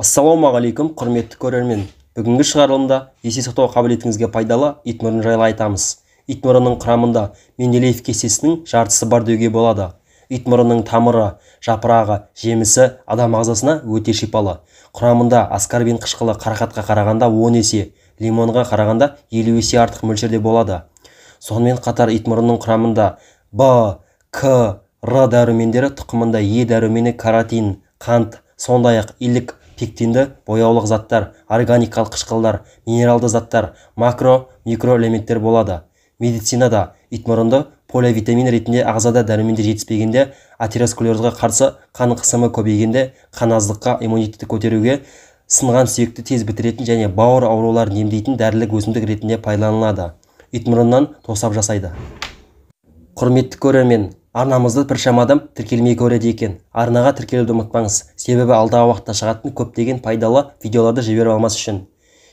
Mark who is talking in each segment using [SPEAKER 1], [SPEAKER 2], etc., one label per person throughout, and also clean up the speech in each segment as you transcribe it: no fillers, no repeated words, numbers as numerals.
[SPEAKER 1] Ассалаумағалейкум, құрметті көрермен. Бүгінгі шығарылымда есе сақтау қабілетіңізге пайдалы итмұрын жайлы айтамыз. Итмұрынның құрамында Менделеев кестесінің жартысы бар деуге болады. Итмұрынның тамыры, жапырағы, жемісі адам ағзасына өте шипалы. Құрамында аскорбин қышқылы қарақатқа қарағанда 10 есе, лимонға қарағанда 50 есе артық мөлшерде болады. Сонымен қатар итмұрынның құрамында Б, К, Р дәрумендері тұқымында Е дәрумені, каротин, қант, сондай-ақ илік, пектинді, бояулық заттар, органикалық қышқылдар, минералды заттар, макро, микроэлементтер болады. Медицинада итмұрынды поливитамин ретінде ағзада дәрумендер жетіспегенде, атеросклерозға қарсы қан қысымы көбейгенде, қаназдыққа, иммунитетті көтеруге, сынған сүйекті тез бітіретін және бауыр ауруларын емдейтін дәрілік өсімдік ретінде пайдаланылады. Итмұрыннан тосап жасайды. Құрметті көрермен, арнамызды біршама адам тіркелмей көреді екен. Арнаға тіркелуді ұмытпаңыз, себебі алдағы уақытта шығатын көптеген пайдалы видеоларды жіберіп алмас үшін.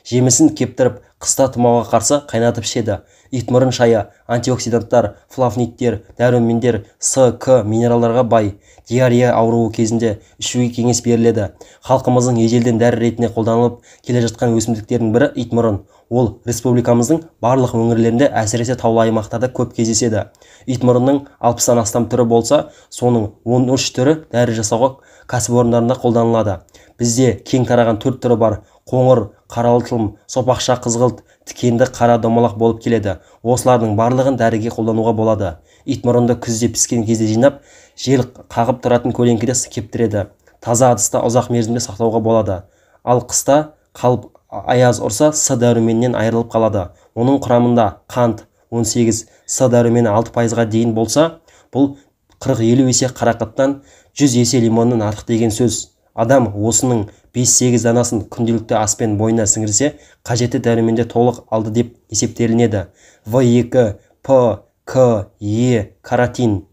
[SPEAKER 1] Жемісін кептіріп, қыста тұмауға қарсы қайнатып ішеді. Итмұрын шайы антиоксиданттар, флавоноидтер, дәрумендер, С, К минералдарға бай. Диарея ауруы кезінде ішуге кеңес беріледі. Халқымыздың ежелден дәрі ретінде қолданылып келе жатқан өсімдіктердің бірі итмұрын. Ол республикамыздың барлық өңірлерінде, әсіресе таулы аймақтарда көп кездеседі. Итмұрынның 60-тан астам түрі болса, соның 13 түрі дәрі жасауға кәсіпорындарында қолданылады. Бізде кең тараған 4 түрі бар: қоңыр, қаралтылым, сопақша қызғылт, тікенді қара домалақ болып келеді. Осылардың барлығын дәріге қолдануға болады. Итмұрынды күзде піскен кезде жинап, жел қағып тұратын көлеңкеде кептіреді. Таза ыдыста ұзақ мерзімде сақтауға болады. Ал қыста қалып аяз ұрса, С дәруменінен айырылып қалады. Оның құрамында қант 18, С дәрумені 6%-ға дейін болса, бұл 40-50 есе қарақаттан 100 есе лимонның артық деген сөз. Адам осының 5-8 данасын күнделікті аспен бойына сіңірсе, қажетті дәруменде толық алды деп есептелінеді. В2, П, К, Е, каротин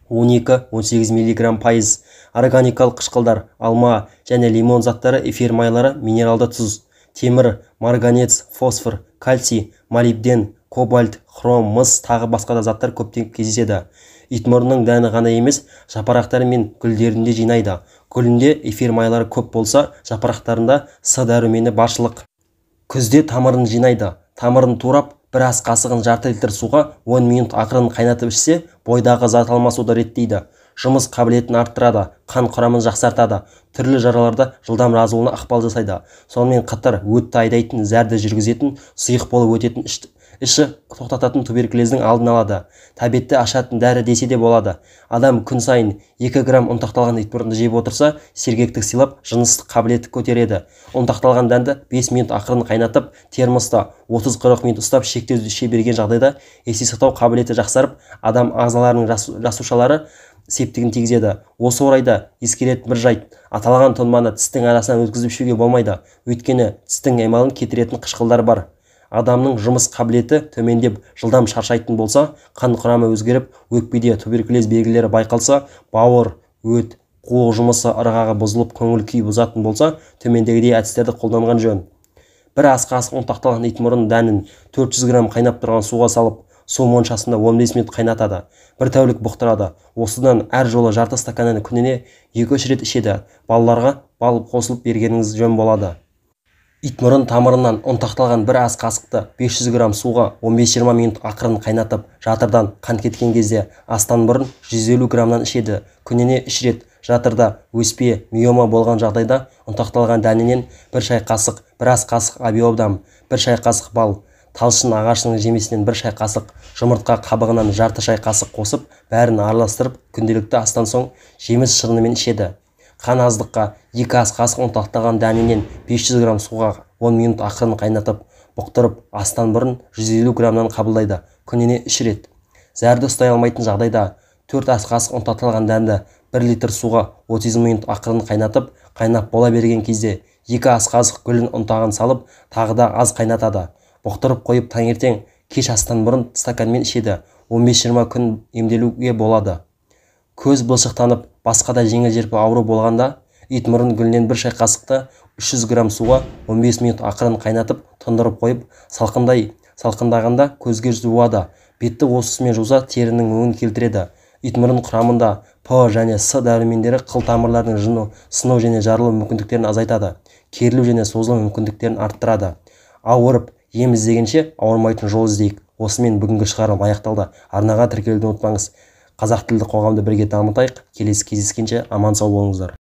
[SPEAKER 1] 12-18 мг пайыз, органикалық қышқылдар, алма және лимон заттары, эфир майлары, минералды тұз, темір, марганец, фосфор, кальций, молибден, кобальт, хром, мыс, тағы басқа да заттар көптеп кездеседі. Итмұрынның дәні ғана емес, жапырақтары мен гүлдерінде жинайды. Гүлінде эфир майлары көп болса, жапырақтарында С дәрумені баршылық. Күзде тамырын жинайды. Тамырын турап, бір ас қасығын жарты литр суға 10 минут ақырын қайнатып ішсе, бойдағы зат алмасуды реттейді. Жұмыс қабілетін арттырады, қан құрамын жақсартады, түрлі жараларда жылдам жазылуына ықпал жасайды. Сонымен қатар өтті айдайтын, зәрді жүргізетін, сұйық болып өтетін, іші тоқтататын туберкулездің алдын алады. Тәбетті ашатын дәрі десе де болады. Адам күн сайын 2 грамм ұнтақталған итмұрынды жеп отырса, сергектік сыйлап, жыныстық қабілеті көтереді. Ұнтақталған дәнді 5 минут ақырын қайнатып, термоста 30-40 минут ұстап шектеуді іше берген жағдайда есе сақтау қабілеті жақсарып, адам ағзаларының жасушалары септігін тигізеді. Осы орайда ескеретін бір жайт: аталған тұнбаны тістің арасынан өткізіп ішуге болмайды, өйткені тістің эмалын кетіретін қышқылдар бар. Адамның жұмыс қабілеті төмендеп, жылдам шаршайтын болса, қан құрамы өзгеріп, өкпеде туберкулез белгілері байқалса, бауыр, өт, қуық жұмысы ырғағы бұзылып, көңіл күй бұзатын болса, төмендегідей әдістерді қолданған жөн. Бір ас қасық ұнтақталған итмұрын дәнін 400 грамм қайнап тұрған суға салып, су моншасында 15 минут қайнатады. Бір тәулік бұқтырады. Осыдан әр жолы жарты стаканын күніне 2-3 рет ішеді. Балаларға бал қосылып бергеніңіз жөн болады. Итмұрын тамырынан ұнтақталған бір ас қасықты 500 грамм суға 15-20 минут ақырын қайнатып, жатырдан қан кеткен кезде астан бұрын 150 граммнан ішеді. Күніне 3 рет. Жатырда өспе, миома болған жағдайда ұнтақталған дәнінен бір шай қасық, бір ас қасық абиобдам, бір шай қасық бал, талшын ағашының жемесінен бір шай қасық, жұмыртқа қабығынан жарты шай қасық қосып, бәрін араластырып, күнделікті астан соң жеміс шырынымен ішеді. Қан аздыққа 2 ас қасық ұнтақталған дәнінен 500 грамм суға 10 минут ақырын қайнатып, бұқтырып, астан бұрын 150 граммнан қабылдайды. Күніне 3 рет. Зәрді ұстай алмайтын жағдайда 4 ас қасық ұнтақталған дәнді 1 литр суға 30 минут ақырын қайнатып, қайнап бола берген кезде 2 ас қасық гүлін ұнтағын салып, тағы да аз қайнатады. Бұқтырып қойып, таңертең кеш астан бұрын стаканмен ішеді. 15-20 күн емделуге болады. Көз бұлшықтанып, басқа да жеңіл желпі ауру болғанда, итмұрын гүлінен бір шай қасықты 300 грамм суға 15 минут ақырын қайнатып, тұндырып қойып, салқындағанда көзге жуады. Бетті осысымен жуса, терінің өңін келтіреді. Итмұрын құрамында П және С дәрумендері қыл тамырлардың сыну және жарылу мүмкіндіктерін азайтады, керілу және созылу мүмкіндіктерін арттырады. Ауырып, ем іздегенше ауырмайтын жол іздейік. Осымен бүгінгі шығарылым аяқталды. Арнаға тіркелуді ұмытпаңыз. Қазақ тілді қоғамды бірге дамытайық. Келесі кездескенше аман сау болыңыздар.